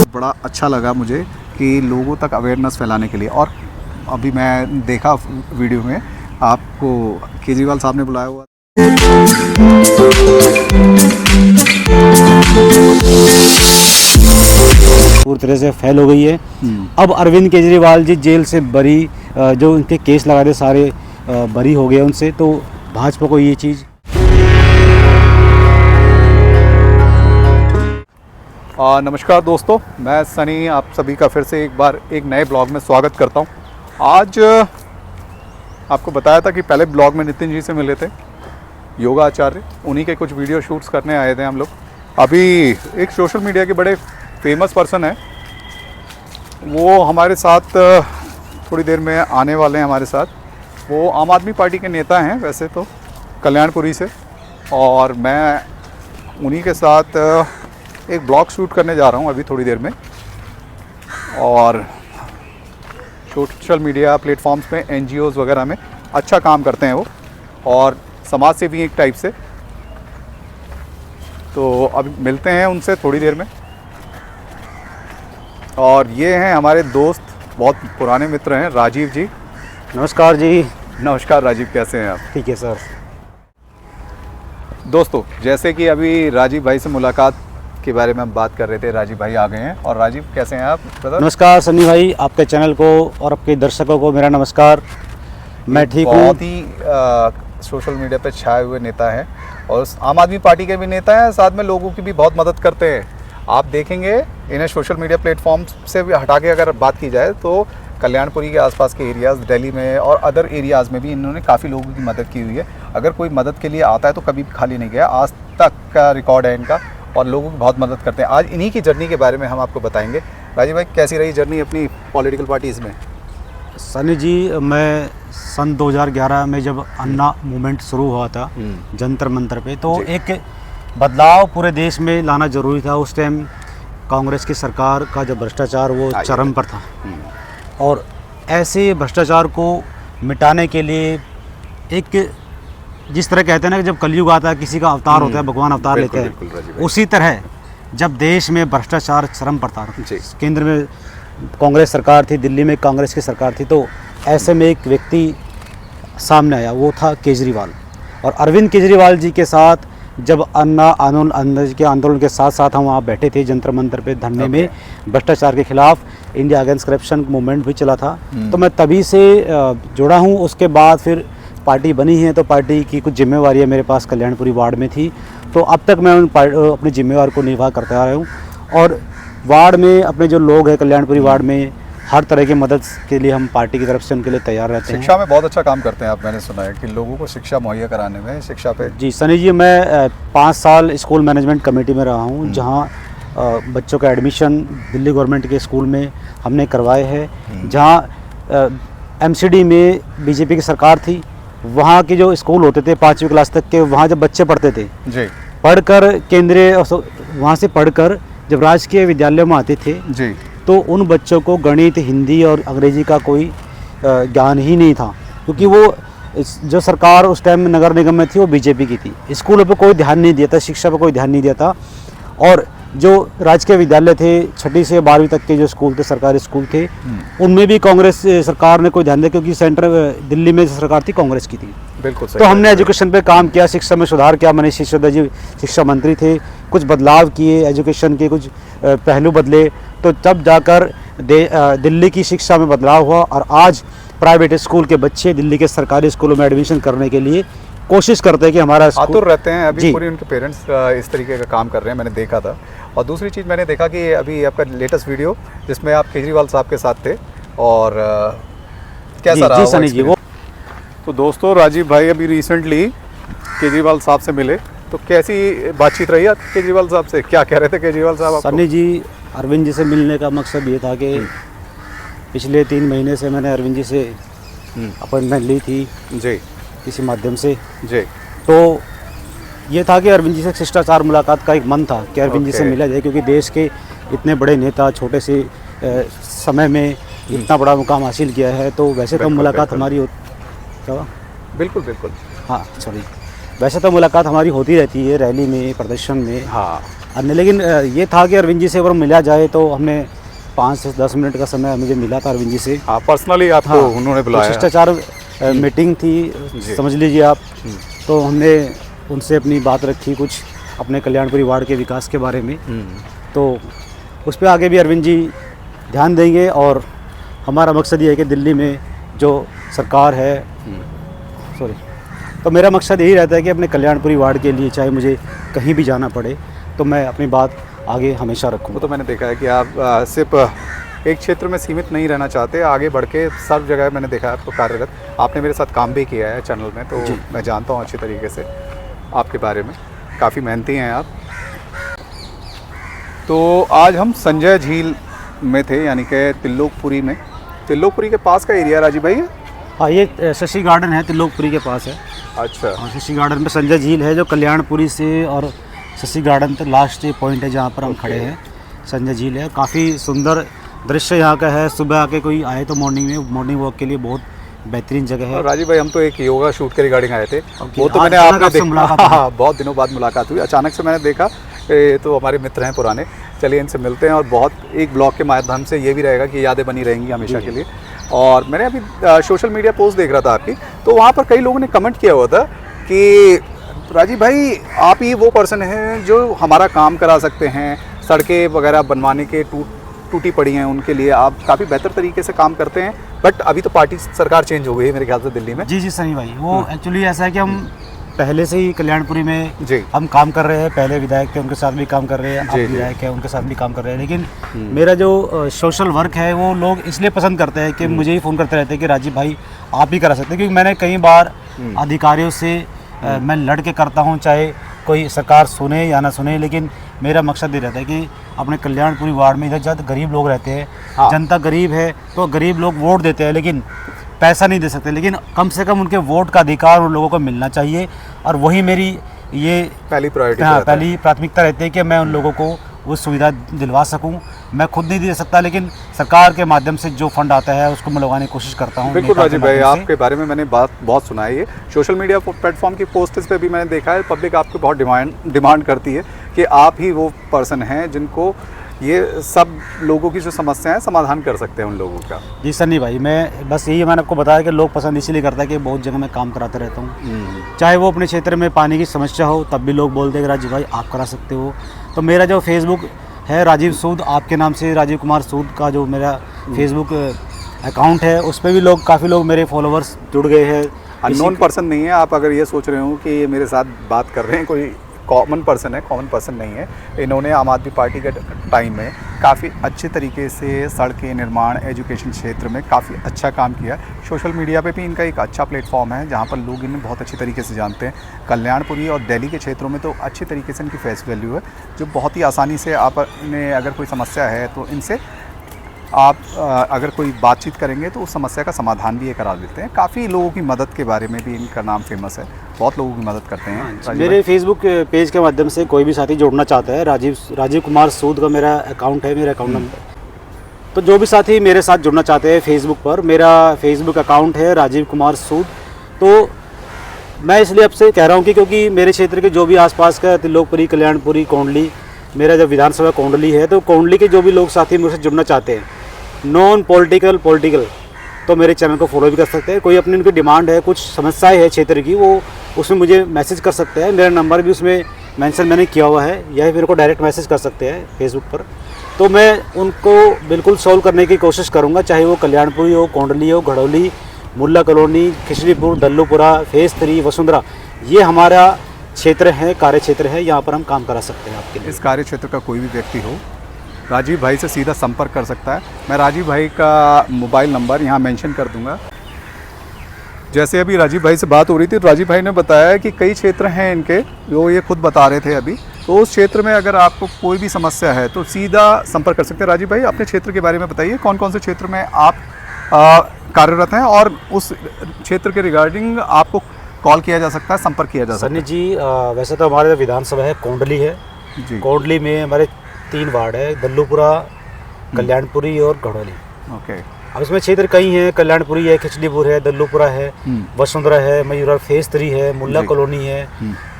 बड़ा अच्छा लगा मुझे कि लोगों तक अवेयरनेस फैलाने के लिए। और अभी मैं देखा वीडियो में आपको केजरीवाल साहब ने बुलाया हुआ। पूरी तरह से फेल हो गई है। अब अरविंद केजरीवाल जी जेल से बरी, जो उनके केस लगा थे सारे बरी हो गए उनसे, तो भाजपा को ये चीज़। नमस्कार दोस्तों, मैं सनी आप सभी का फिर से एक बार एक नए ब्लॉग में स्वागत करता हूं। आज आपको बताया था कि पहले ब्लॉग में नितिन जी से मिले थे, योगा आचार्य, उन्हीं के कुछ वीडियो शूट्स करने आए थे हम लोग। अभी एक सोशल मीडिया के बड़े फेमस पर्सन है, वो हमारे साथ थोड़ी देर में आने वाले हैं हमारे साथ। वो आम आदमी पार्टी के नेता हैं वैसे तो, कल्याणपुरी से, और मैं उन्हीं के साथ एक ब्लॉग शूट करने जा रहा हूं अभी थोड़ी देर में। और सोशल मीडिया प्लेटफॉर्म्स में NGOs वगैरह में अच्छा काम करते हैं वो, और समाज सेवी एक टाइप से। तो अब मिलते हैं उनसे थोड़ी देर में। और ये हैं हमारे दोस्त, बहुत पुराने मित्र हैं, राजीव जी। नमस्कार जी। नमस्कार राजीव, कैसे हैं आप? ठीक है सर। दोस्तों, जैसे कि अभी राजीव भाई से मुलाकात के बारे में हम बात कर रहे थे, राजीव भाई आ गए हैं। और राजीव, कैसे हैं आप ब्रदर? नमस्कार सनी भाई, आपके चैनल को और आपके दर्शकों को मेरा नमस्कार। मैं ठीक हूँ। बहुत ही सोशल मीडिया पे छाए हुए नेता हैं, और आम आदमी पार्टी के भी नेता हैं, साथ में लोगों की भी बहुत मदद करते हैं। आप देखेंगे इन्हें सोशल मीडिया प्लेटफॉर्म से भी हटा के अगर बात की जाए तो कल्याणपुरी के आसपास के एरियाज़, दिल्ली में और अदर एरियाज़ में भी इन्होंने काफ़ी लोगों की मदद की हुई है। अगर कोई मदद के लिए आता है तो कभी भी खाली नहीं गया, आज तक का रिकॉर्ड है इनका, और लोगों की बहुत मदद करते हैं। आज इन्हीं की जर्नी के बारे में हम आपको बताएंगे। राजीव भाई, कैसी रही जर्नी अपनी पॉलिटिकल पार्टीज़ में? सनी जी, मैं सन 2011 में जब अन्ना मूवमेंट शुरू हुआ था जंतर मंतर पे, तो एक बदलाव पूरे देश में लाना ज़रूरी था। उस टाइम कांग्रेस की सरकार का जो भ्रष्टाचार वो चरम पर था, और ऐसे भ्रष्टाचार को मिटाने के लिए एक, जिस तरह कहते हैं ना कि जब कलयुग आता है किसी का अवतार होता है, भगवान अवतार लेते हैं, उसी तरह जब देश में भ्रष्टाचार चरम पर था, केंद्र में कांग्रेस सरकार थी, दिल्ली में कांग्रेस की सरकार थी, तो ऐसे में एक व्यक्ति सामने आया, वो था केजरीवाल। और अरविंद केजरीवाल जी के साथ जब अन्ना आंदोलन के साथ साथ हम वहाँ बैठे थे जंतर मंतर पे धरने में, भ्रष्टाचार के खिलाफ इंडिया अगेंस्ट करप्शन मूवमेंट भी चला था, तो मैं तभी से जुड़ा हूँ। उसके बाद फिर पार्टी बनी है, तो पार्टी की कुछ जिम्मेवारियाँ मेरे पास कल्याणपुरी वार्ड में थी, तो अब तक मैं अपनी जिम्मेवार को निर्वाह करता रहा हूँ। और वार्ड में अपने जो लोग हैं कल्याणपुरी वार्ड में, हर तरह की मदद के लिए हम पार्टी की तरफ से उनके लिए तैयार रहते हैं। शिक्षा में बहुत अच्छा काम करते हैं आप, मैंने सुना है कि लोगों को शिक्षा मुहैया कराने में, शिक्षा पे। जी सनी जी, मैं 5 साल स्कूल मैनेजमेंट कमेटी में रहा हूँ, जहाँ बच्चों का एडमिशन दिल्ली गवर्नमेंट के स्कूल में हमने करवाए हैं। जहाँ MCD में बीजेपी की सरकार थी, वहाँ के जो स्कूल होते थे 5वीं क्लास तक के, वहाँ जब बच्चे पढ़ते थे जी, पढ़कर केंद्रीय, वहाँ से पढ़कर जब राजकीय विद्यालयों में आते थे जी, तो उन बच्चों को गणित, हिंदी और अंग्रेजी का कोई ज्ञान ही नहीं था, क्योंकि वो जो सरकार उस टाइम में नगर निगम में थी वो बीजेपी की थी। स्कूलों पे कोई ध्यान नहीं दिया था, शिक्षा पे कोई ध्यान नहीं दिया था। और जो राजकीय विद्यालय थे, 6ठी से 12वीं तक के जो स्कूल थे, सरकारी स्कूल थे, उनमें भी कांग्रेस सरकार ने कोई ध्यान दिया, क्योंकि सेंट्रल दिल्ली में सरकार थी कांग्रेस की थी। बिल्कुल सही। तो हमने एजुकेशन पे काम किया, शिक्षा में सुधार किया। मनीष सिसोदिया जी शिक्षा मंत्री थे, कुछ बदलाव किए, एजुकेशन के कुछ पहलू बदले, तो तब जाकर दिल्ली की शिक्षा में बदलाव हुआ। और आज प्राइवेट स्कूल के बच्चे दिल्ली के सरकारी स्कूलों में एडमिशन करने के लिए कोशिश करते हैं कि हमारा आतुर रहते हैं। अभी पूरी उनके पेरेंट्स इस तरीके का काम कर रहे हैं, मैंने देखा था। और दूसरी चीज़ मैंने देखा कि अभी आपका लेटेस्ट वीडियो जिसमें आप केजरीवाल साहब के साथ थे, और कैसा रहा सनी जी वो? तो दोस्तों, राजीव भाई अभी रिसेंटली केजरीवाल साहब से मिले, तो कैसी बातचीत रही केजरीवाल साहब से? क्या कह रहे थे केजरीवाल साहब? सनी जी, अरविंद जी से मिलने का मकसद ये था कि पिछले 3 महीने से मैंने अरविंद जी से अपॉइंटमेंट ली थी जी, किसी माध्यम से जी। तो ये था कि अरविंद जी से शिष्टाचार मुलाकात का एक मन था कि अरविंद जी से मिला जाए, क्योंकि देश के इतने बड़े नेता छोटे से समय में इतना बड़ा मुकाम हासिल किया है, तो वैसे तो मुलाकात हमारी क्या? बिल्कुल हाँ, सॉरी, वैसे तो मुलाकात हमारी होती रहती है रैली में, प्रदर्शन में। हाँ, अन्य लेकिन ये था कि अरविंद जी से अगर मिला जाए, तो हमने 5 से 10 मिनट का समय मुझे मिला था अरविंद जी से। हाँ, पर्सनली आपको उन्होंने बुलाया? शिष्टाचार मीटिंग थी, समझ लीजिए आप। तो हमने उनसे अपनी बात रखी कुछ अपने कल्याणपुरी वार्ड के विकास के बारे में। तो उस पर आगे भी अरविंद जी ध्यान देंगे, और हमारा मकसद ये है कि दिल्ली में जो सरकार है, तो मेरा मकसद यही रहता है कि अपने कल्याणपुरी वार्ड के लिए चाहे मुझे कहीं भी जाना पड़े, तो मैं अपनी बात आगे हमेशा रखूँ। वो तो मैंने देखा है कि आप सिर्फ एक क्षेत्र में सीमित नहीं रहना चाहते, आगे बढ़ के सब जगह मैंने देखा है आपको कार्यरत। आपने मेरे साथ काम भी किया है चैनल में, तो मैं जानता हूँ अच्छी तरीके से आपके बारे में, काफ़ी मेहनती हैं आप। तो आज हम संजय झील में थे, यानी कि तिल्लोकपुरी में। तिल्लोकपुरी के पास का एरिया राजीव भाई है? हाँ, ये शशि गार्डन है, तिल्लोकपुरी के पास है। अच्छा। हाँ, शशि गार्डन में संजय झील है, जो कल्याणपुरी से और शशि गार्डन तक लास्ट पॉइंट है जहाँ पर हम खड़े हैं। संजय झील है, काफ़ी सुंदर दृश्य यहाँ का है। सुबह आके कोई आए तो मॉर्निंग वॉक के लिए बहुत बेहतरीन जगह है। राजीव भाई, हम तो एक योगा शूट के रिगार्डिंग आए थे, वो तो मैंने आपने देखा, बहुत दिनों बाद मुलाकात हुई, अचानक से मैंने देखा। तो हमारे मित्र हैं पुराने, चलिए इनसे मिलते हैं, और बहुत एक ब्लॉग के माध्यम से ये भी रहेगा कि यादें बनी रहेंगी हमेशा के लिए। और मैंने अभी सोशल मीडिया पोस्ट देख रहा था आपकी, तो वहाँ पर कई लोगों ने कमेंट किया हुआ था कि राजीव भाई आप ही वो पर्सन हैं जो हमारा काम करा सकते हैं, सड़कें वगैरह बनवाने के टूटी पड़ी हैं उनके लिए आप काफ़ी बेहतर तरीके से काम करते हैं। बट अभी तो पार्टी सरकार चेंज हो गई है मेरे ख्याल से दिल्ली में। जी सनी भाई, वो एक्चुअली ऐसा है कि हम पहले से ही कल्याणपुरी में जी हम काम कर रहे हैं। पहले विधायक थे, उनके साथ भी काम कर रहे हैं, अब विधायक है उनके साथ भी काम कर रहे हैं। लेकिन मेरा जो सोशल वर्क है वो लोग इसलिए पसंद करते हैं कि मुझे ही फ़ोन करते रहते हैं कि राजीव भाई आप ही करा सकते हैं, क्योंकि मैंने कई बार अधिकारियों से मैं लड़ के करता हूँ, चाहे कोई सरकार सुने या ना सुने, लेकिन मेरा मकसद ये रहता है कि अपने कल्याणपुरी वार्ड में इधर ज़्यादा गरीब लोग रहते हैं। हाँ। जनता गरीब है तो गरीब लोग वोट देते हैं, लेकिन पैसा नहीं दे सकते, लेकिन कम से कम उनके वोट का अधिकार उन लोगों को मिलना चाहिए। और वही मेरी ये पहली प्रायोरिटी, हाँ, पहली प्राथमिकता रहती है कि मैं उन लोगों को वो सुविधा दिलवा सकूं। मैं खुद नहीं दे सकता, लेकिन सरकार के माध्यम से जो फंड आता है उसको मैं लगाने की कोशिश करता हूं। बिल्कुल राजीव भाई, आपके बारे में मैंने बात बहुत सुना है, ये सोशल मीडिया प्लेटफॉर्म की पोस्ट्स पे भी मैंने देखा है। पब्लिक आपको बहुत डिमांड करती है कि आप ही वो पर्सन हैं जिनको ये सब लोगों की जो समस्या है समाधान कर सकते हैं उन लोगों का। जी सन्नी भाई, मैं बस यही मैंने आपको बताया कि लोग पसंद इसीलिए करता है कि बहुत जगह मैं काम कराते रहता हूँ। चाहे वो अपने क्षेत्र में पानी की समस्या हो, तब भी लोग बोलते हैं कि राजीव भाई आप करा सकते हो। तो मेरा जो फेसबुक है राजीव सूद, आपके नाम से राजीव कुमार सूद का जो मेरा फेसबुक अकाउंट है, उस पर भी काफ़ी लोग मेरे फॉलोअर्स जुड़ गए हैं। अननोन पर्सन नहीं है आप, अगर ये सोच रहे हो कि ये मेरे साथ बात कर रहे हैं कोई कॉमन पर्सन है, कॉमन पर्सन नहीं है। इन्होंने आम आदमी पार्टी के टाइम में काफ़ी अच्छे तरीके से सड़कें निर्माण, एजुकेशन क्षेत्र में काफ़ी अच्छा काम किया। सोशल मीडिया पे भी इनका एक अच्छा प्लेटफॉर्म है जहाँ पर लोग इन्हें बहुत अच्छी तरीके से जानते हैं। कल्याणपुरी और दिल्ली के क्षेत्रों में तो अच्छी तरीके से इनकी फेस वैल्यू है, जो बहुत ही आसानी से आप इन्हें अगर कोई समस्या है तो इनसे आप अगर कोई बातचीत करेंगे तो उस समस्या का समाधान भी ये करा देते हैं। काफ़ी लोगों की मदद के बारे में भी इनका नाम फेमस है, बहुत लोगों की मदद करते हैं। मेरे फेसबुक पेज के माध्यम से कोई भी साथी जोड़ना चाहता है, राजीव कुमार सूद का मेरा अकाउंट है, मेरा अकाउंट नंबर। तो जो भी साथी मेरे साथ जुड़ना चाहते हैं फेसबुक पर, मेरा फेसबुक अकाउंट है राजीव कुमार सूद। तो मैं इसलिए आपसे कह रहा हूँ कि क्योंकि मेरे क्षेत्र के जो भी आसपास का तिल्लोकपुरी, कल्याणपुरी, कोंडली, मेरा जब विधानसभा कोंडली है, तो कोंडली के जो भी लोग साथी मुझसे जुड़ना चाहते हैं, नॉन पॉलिटिकल तो मेरे चैनल को फॉलो भी कर सकते हैं। कोई अपनी उनकी डिमांड है, कुछ समस्याएं है क्षेत्र की, वो उसमें मुझे मैसेज कर सकते हैं। मेरा नंबर भी उसमें मेंशन मैंने किया हुआ है, या मेरे को डायरेक्ट मैसेज कर सकते हैं फेसबुक पर। तो मैं उनको बिल्कुल सॉल्व करने की कोशिश करूँगा, चाहे वो कल्याणपुरी हो, कोंडली हो, घड़ौली, मुल्ला कॉलोनी, खिचड़ीपुर, दल्लूपुरा, फेज़ 3, वसुंधरा, ये हमारा क्षेत्र है, कार्य क्षेत्र है। यहाँ पर हम काम करा सकते हैं आपके लिए। इस कार्य क्षेत्र का कोई भी व्यक्ति हो, राजीव भाई से सीधा संपर्क कर सकता है। मैं राजीव भाई का मोबाइल नंबर यहाँ मेंशन कर दूंगा। जैसे अभी राजीव भाई से बात हो रही थी, तो राजीव भाई ने बताया कि कई क्षेत्र हैं इनके, जो ये खुद बता रहे थे अभी। तो उस क्षेत्र में अगर आपको कोई भी समस्या है तो सीधा संपर्क कर सकते हैं। राजीव भाई, अपने क्षेत्र के बारे में बताइए, कौन कौन से क्षेत्र में आप कार्यरत हैं और उस क्षेत्र के रिगार्डिंग आपको कॉल किया जा सकता है, संपर्क किया जा सकता है। सनी जी, वैसे तो हमारे विधानसभा है कोंडली है जी। कोंडली में हमारे 3 वार्ड है, दल्लूपुरा, कल्याणपुरी और घड़ौली। ओके। अब इसमें क्षेत्र कई हैं, कल्याणपुरी है, खिचड़ीपुर है, दल्लूपुरा है, वसुंधरा है, मयूरा फेज़ 3 है, मुल्ला कॉलोनी है।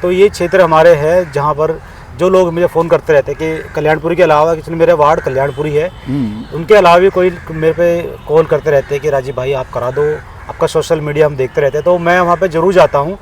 तो ये क्षेत्र हमारे हैं जहाँ पर जो लोग मुझे फ़ोन करते रहते हैं कि कल्याणपुरी के अलावा, कि मेरा वार्ड कल्याणपुरी है, उनके अलावा भी कोई मेरे पे कॉल करते रहते हैं कि राजीव भाई आप करा दो, आपका सोशल मीडिया हम देखते रहते हैं। तो मैं वहाँ पे ज़रूर जाता हूँ,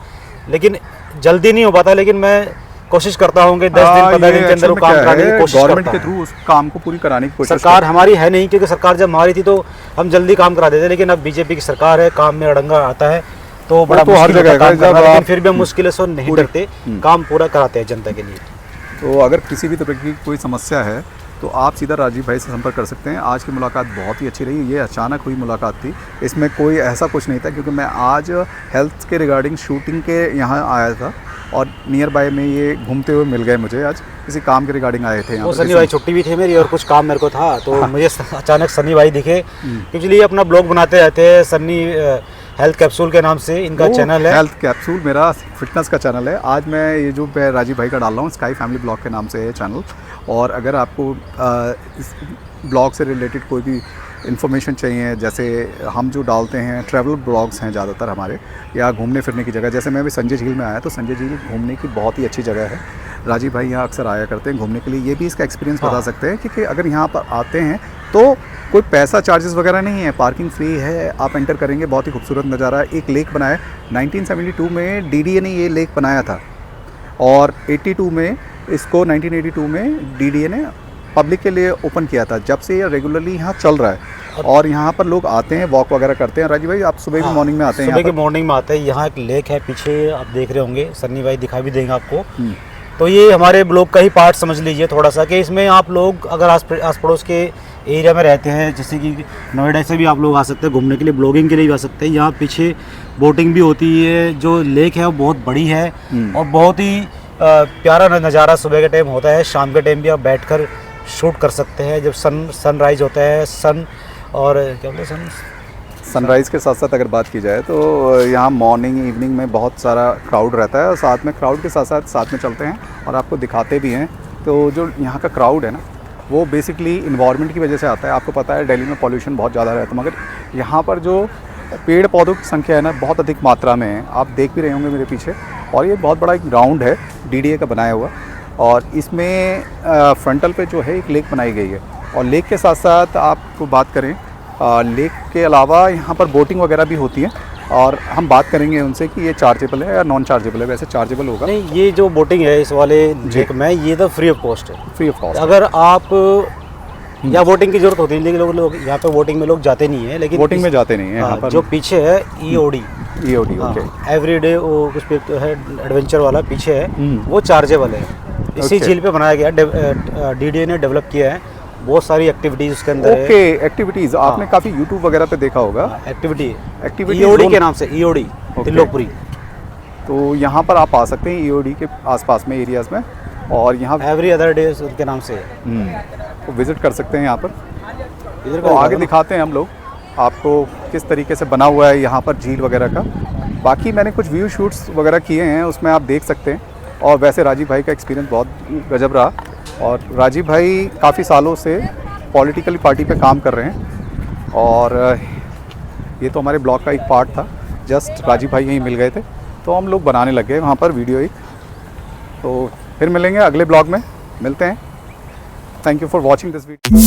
लेकिन जल्दी नहीं हो पाता, लेकिन मैं कोशिश करता हूँ कि 10 दिन 15 दिन के अंदर वो काम कराने की कोशिश गवर्नमेंट करता के हूँ। थ्रू उस काम को पूरी कराने की कोशिश सरकार हमारी है नहीं, क्योंकि सरकार जब हमारी थी तो हम जल्दी काम करा देते, लेकिन अब बीजेपी की सरकार है, काम में अड़ंगा आता है तो बड़ा तो हर मुश्किल जगह होता है है, काम करना, जब लेकिन आप फिर भी हम मुश्किल से नहीं डरते, काम पूरा कराते हैं जनता के लिए। तो अगर किसी भी तरह की कोई समस्या है तो आप सीधा राजीव भाई से संपर्क कर सकते हैं। आज की मुलाकात बहुत ही अच्छी रही, ये अचानक हुई मुलाकात थी, इसमें कोई ऐसा कुछ नहीं था, क्योंकि मैं आज हेल्थ के रिगार्डिंग शूटिंग के यहाँ आया था और नियर बाय में ये घूमते हुए मिल गए मुझे। आज किसी काम के रिगार्डिंग आए थे यहाँ वो पर। सनी भाई छुट्टी भी थी मेरी और कुछ काम मेरे को था, तो मुझे अचानक सनी भाई दिखे। एक्चुअली अपना ब्लॉग बनाते रहते हैं, सन्नी हेल्थ कैप्सूल के नाम से इनका चैनल है। हेल्थ कैप्सूल मेरा फिटनेस का चैनल है। आज मैं ये जो राजीव भाई का डाल रहा हूँ, स्काई फैमिली ब्लॉग के नाम से है चैनल। और अगर आपको इस ब्लॉग से रिलेटेड कोई भी इन्फॉर्मेशन चाहिए, जैसे हम जो डालते हैं ट्रैवल ब्लॉग्स हैं ज़्यादातर हमारे, या घूमने फिरने की जगह, जैसे मैं अभी संजय झील में आया तो संजय झील घूमने की बहुत ही अच्छी जगह है। राजीव भाई यहाँ अक्सर आया करते हैं घूमने के लिए, ये भी इसका एक्सपीरियंस बता सकते हैं कि अगर यहाँ पर आते हैं तो कोई पैसा चार्जेस वगैरह नहीं है, पार्किंग फ्री है, आप एंटर करेंगे, बहुत ही खूबसूरत नज़ारा है। एक लेक बनाया 1972 में डीडीए ने ये लेक बनाया था, और 82 में इसको 1982 में डीडीए ने पब्लिक के लिए ओपन किया था। जब से ये रेगुलरली यहाँ चल रहा है और यहाँ पर लोग आते हैं, वॉक वगैरह करते हैं। राजीव भाई आप सुबह की मॉर्निंग में आते हैं? सुबह की मॉर्निंग में आते हैं। यहाँ एक लेक है पीछे, आप देख रहे होंगे, सन्नी भाई दिखा भी देंगे आपको। तो ये हमारे ब्लॉग का ही पार्ट समझ लीजिए थोड़ा सा, कि इसमें आप लोग अगर आस पड़ोस के एरिया में रहते हैं, जैसे कि नोएडा से भी आप लोग आ सकते हैं घूमने के लिए, ब्लॉगिंग के लिए भी आ सकते हैं। यहाँ पीछे बोटिंग भी होती है, जो लेक है वो बहुत बड़ी है और बहुत ही प्यारा नज़ारा सुबह के टाइम होता है। शाम के टाइम भी आप बैठकर शूट कर सकते हैं, जब सनराइज होता है, सन और क्या बोलते हैं सनराइज़ के साथ साथ अगर बात की जाए तो यहाँ मॉर्निंग इवनिंग में बहुत सारा क्राउड रहता है, और साथ में क्राउड के साथ साथ में चलते हैं और आपको दिखाते भी हैं। तो जो यहाँ का क्राउड है ना, वो बेसिकली इन्वायरमेंट की वजह से आता है। आपको पता है दिल्ली में पॉल्यूशन बहुत ज़्यादा रहता है, मगर यहाँ पर जो पेड़ पौधों की संख्या है ना, बहुत अधिक मात्रा में है। आप देख भी रहे होंगे मेरे पीछे, और ये बहुत बड़ा एक ग्राउंड है डीडीए का बनाया हुआ, और इसमें फ्रंटल पे जो है एक लेक बनाई गई है। और लेक के साथ साथ आपको बात करें, लेक के अलावा यहाँ पर बोटिंग वगैरह भी होती है, और हम बात करेंगे उनसे कि ये चार्जेबल है या नॉन चार्जेबल है। वैसे चार्जेबल होगा। नहीं, ये जो बोटिंग है इस वाले लेक में, ये तो फ्री ऑफ कॉस्ट है। Free of cost. अगर आप यहाँ बोटिंग की जरूरत होती है, लेकिन लोग यहाँ पे बोटिंग में लोग जाते नहीं है, लेकिन बोटिंग में जाते नहीं है यहाँ पर। जो पीछे है ईओडी, ओके, एवरीडे वो कुछ है एडवेंचर वाला पीछे है, वो चार्जेबल है। इसी झील पे बनाया गया, डीडीए ने डेवलप किया है। बहुत सारी एक्टिविटीज उसके अंदर है। ओके, एक्टिविटीज आपने काफ़ी यूट्यूब वगैरह पे देखा होगा। एक्टिविटी ईओडी के नाम से, ईओडी त्रिलोकपुरी। तो यहाँ पर आप आ सकते हैं ईओडी के आसपास में एरियाज़ में, और यहाँ एवरी अदर डे उनके नाम से तो विज़िट कर सकते हैं यहाँ पर। इधर को आगे दिखाते हैं हम लोग आपको किस तरीके से बना हुआ है यहाँ पर झील वगैरह का। बाकी मैंने कुछ व्यू शूट्स वगैरह किए हैं, उसमें आप देख सकते हैं। और वैसे राजीव भाई का एक्सपीरियंस बहुत गजब रहा, और राजीव भाई काफ़ी सालों से पॉलिटिकल पार्टी पे काम कर रहे हैं। और ये तो हमारे ब्लॉग का एक पार्ट था, जस्ट राजीव भाई यहीं मिल गए थे तो हम लोग बनाने लग गए वहाँ पर वीडियो एक। तो फिर मिलेंगे अगले ब्लॉग में, मिलते हैं। Thank you for watching this video.